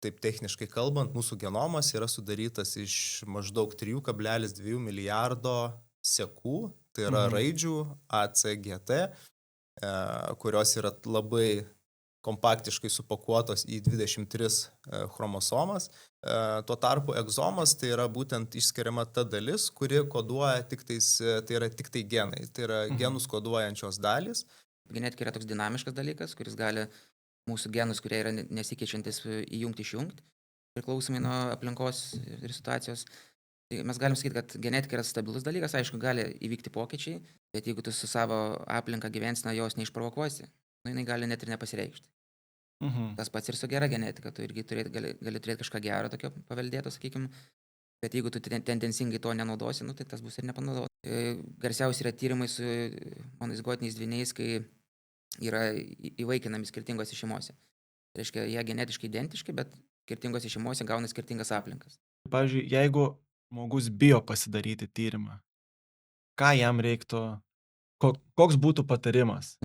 taip techniškai kalbant, mūsų genomas yra sudarytas iš maždaug 3,2 milijardo sekų, tai yra Mhm. raidžių A, C, G, T, kurios yra labai kompaktiškai supakuotos į 23 chromosomas. Tuo tarpu egzomas tai yra būtent išskiriama ta dalis, kuri koduoja tai yra tik tai genai, tai yra Mhm. genus koduojančios dalys. Genetika yra toks dinamiškas dalykas, kuris gali mūsų genus, kurie yra nesikeičiantis, įjungti, išjungti, priklausomai nuo aplinkos ir situacijos. Tai mes galim sakyti, kad genetika yra stabilus dalykas, aišku, gali įvykti pokyčiai, bet jeigu tu su savo aplinka gyvensina jos neišprovokuosi, jinai gali net ir nepasireikšti. Mhm. Tas pats ir su gera genetika, tu irgi gali turėti kažką gero tokio paveldėto, sakykime, bet jeigu tu tendencingai to nenaudosi, tai tas bus ir nepanaudota. Garsiausi yra tyrimai su monozigotiniais dvyniais, kai yra įvaikinami skirtingose šeimose. Tai reiškia, jie genetiškai identiški, bet skirtingose šeimose gauna skirtingas aplinkas. Pavyzdžiui, jeigu žmogus bijo pasidaryti tyrimą, ką jam reiktų, koks būtų patarimas?